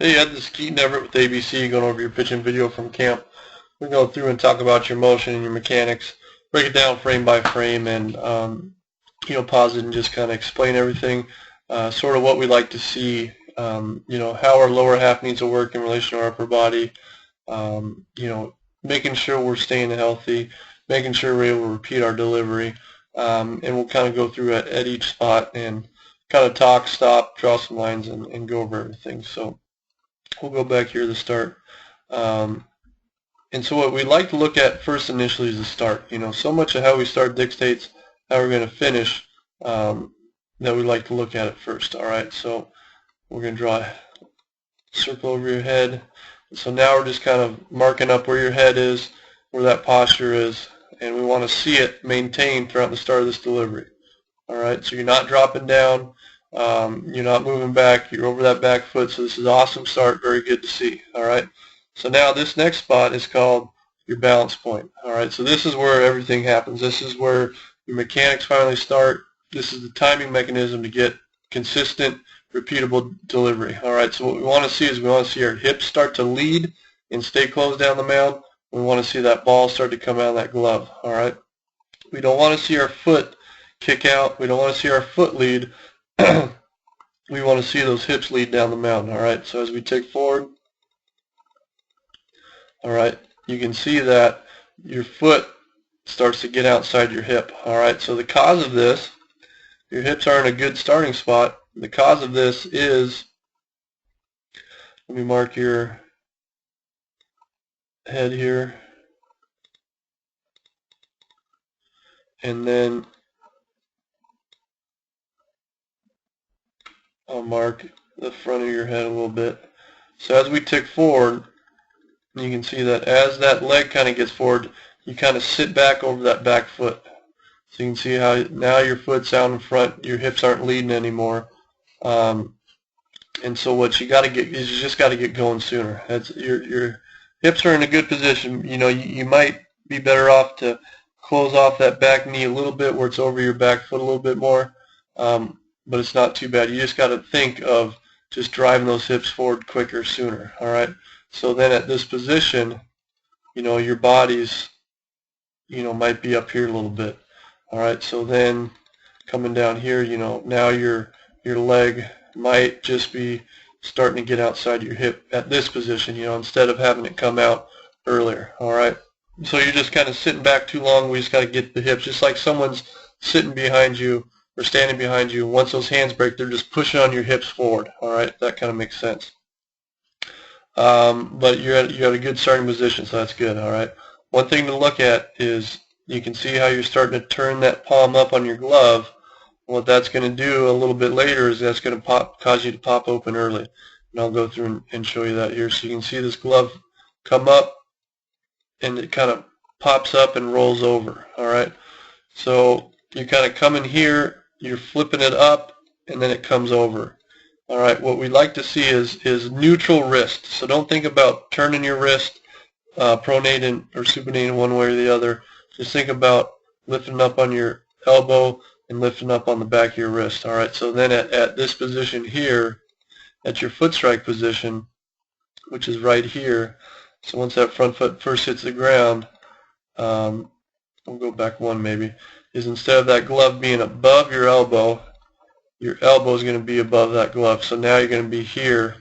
Hey Ed, this is Keaton Everett with ABC, going over your pitching video from camp. We're going to go through and talk about your motion and your mechanics, break it down frame by frame, and pause it and just kind of explain everything, sort of what we like to see, how our lower half needs to work in relation to our upper body, making sure we're staying healthy, making sure we're able to repeat our delivery, and we'll kind of go through at each spot and kind of talk, stop, draw some lines, and go over everything. So we'll go back here to the start. And so what we like to look at first initially is the start. So much of how we start dictates how we're going to finish, that we like to look at it first. All right, so we're going to draw a circle over your head. So now we're just kind of marking up where your head is, where that posture is, and we want to see it maintained throughout the start of this delivery. All right, so you're not dropping down. You're not moving back. You're over that back foot. So this is an awesome start. Very good to see. All right. So now this next spot is called your balance point. All right. So this is where everything happens. This is where your mechanics finally start. This is the timing mechanism to get consistent, repeatable delivery. All right. So what we want to see is we want to see our hips start to lead and stay closed down the mound. We want to see that ball start to come out of that glove. All right. We don't want to see our foot kick out. We don't want to see our foot lead. We want to see those hips lead down the mound. All right, so as we take forward, all right, you can see that your foot starts to get outside your hip. All right, so the cause of this, your hips are in a good starting spot. The cause of this is, let me mark your head here, and then I'll mark the front of your head a little bit. So as we tick forward, you can see that as that leg kind of gets forward, you kind of sit back over that back foot. So you can see how now your foot's out in front, your hips aren't leading anymore. And so what you got to get is you just got to get going sooner. Your hips are in a good position. You might be better off to close off that back knee a little bit where it's over your back foot a little bit more. But it's not too bad. You just got to think of just driving those hips forward quicker, sooner. All right. So then at this position, your body's, might be up here a little bit. All right. So then coming down here, now your leg might just be starting to get outside your hip at this position, instead of having it come out earlier. All right. So you're just kind of sitting back too long. We just got to get the hips, just like someone's sitting behind you or standing behind you. Once those hands break, they're just pushing on your hips forward. All right, that kind of makes sense. But you're at a good starting position, so that's good. All right. One thing to look at is you can see how you're starting to turn that palm up on your glove. What that's going to do a little bit later is that's going to cause you to pop open early. And I'll go through and show you that here. So you can see this glove come up, and it kind of pops up and rolls over. All right. So you kind of come in here. You're flipping it up, and then it comes over. All right, what we like to see is neutral wrist. So don't think about turning your wrist, pronating or supinating one way or the other. Just think about lifting up on your elbow and lifting up on the back of your wrist. All right, so then at this position here, at your foot strike position, which is right here, so once that front foot first hits the ground, we'll go back one maybe, is instead of that glove being above your elbow is going to be above that glove. So now you're going to be here.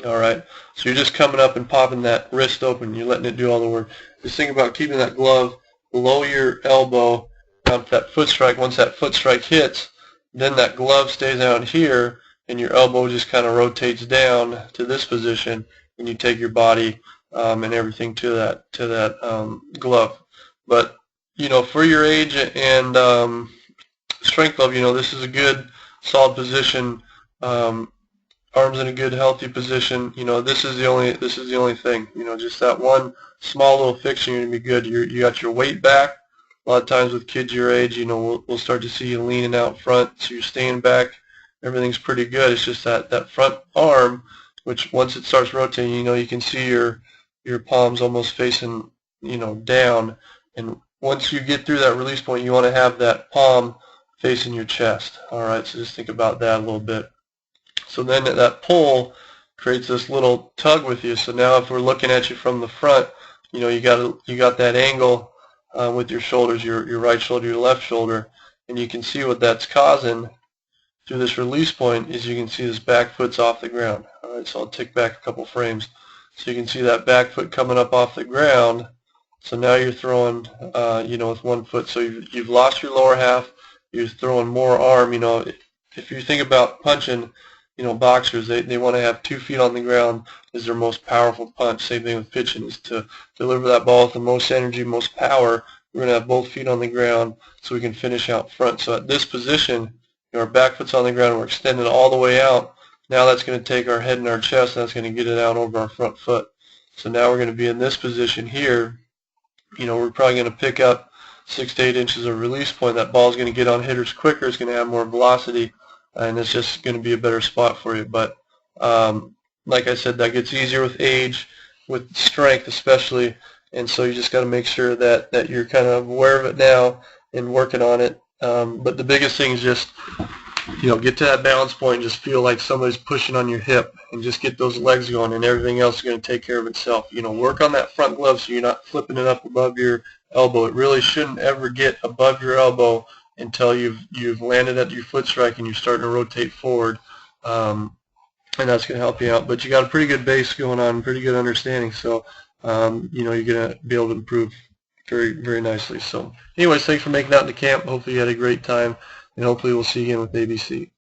All right. So you're just coming up and popping that wrist open. You're letting it do all the work. Just think about keeping that glove below your elbow down to that foot strike. Once that foot strike hits, then that glove stays out here, and your elbow just kind of rotates down to this position, and you take your body and everything to that glove. But for your age and strength level, this is a good, solid position. Arms in a good, healthy position. This is the only thing. Just that one small little fix, you're gonna be good. You got your weight back. A lot of times with kids your age, we'll start to see you leaning out front, so you're staying back. Everything's pretty good. It's just that front arm, which once it starts rotating, you can see your palms almost facing, down. And once you get through that release point, you want to have that palm facing your chest. All right, so just think about that a little bit. So then that pull creates this little tug with you. So now if we're looking at you from the front, you got that angle with your shoulders, your right shoulder, your left shoulder, and you can see what that's causing through this release point is you can see this back foot's off the ground. All right, so I'll tick back a couple frames. So you can see that back foot coming up off the ground. So now you're throwing, with one foot. So you've lost your lower half. You're throwing more arm. If you think about punching, boxers, they want to have 2 feet on the ground is their most powerful punch. Same thing with pitching, is to deliver that ball with the most energy, most power. We're going to have both feet on the ground so we can finish out front. So at this position, our back foot's on the ground, we're extending all the way out. Now that's going to take our head and our chest, and that's going to get it out over our front foot. So now we're going to be in this position here. We're probably going to pick up 6 to 8 inches of release point. That ball's going to get on hitters quicker. It's going to have more velocity, and it's just going to be a better spot for you. But like I said, that gets easier with age, with strength especially, and so you just got to make sure that you're kind of aware of it now and working on it. But the biggest thing is just, get to that balance point and just feel like somebody's pushing on your hip, and just get those legs going, and everything else is going to take care of itself. Work on that front glove so you're not flipping it up above your elbow. It really shouldn't ever get above your elbow until you've landed at your foot strike and you're starting to rotate forward, and that's going to help you out. But you got a pretty good base going on, pretty good understanding, so you're going to be able to improve very, very nicely. So anyways, thanks for making that in the camp. Hopefully you had a great time, and hopefully we'll see you again with ABC.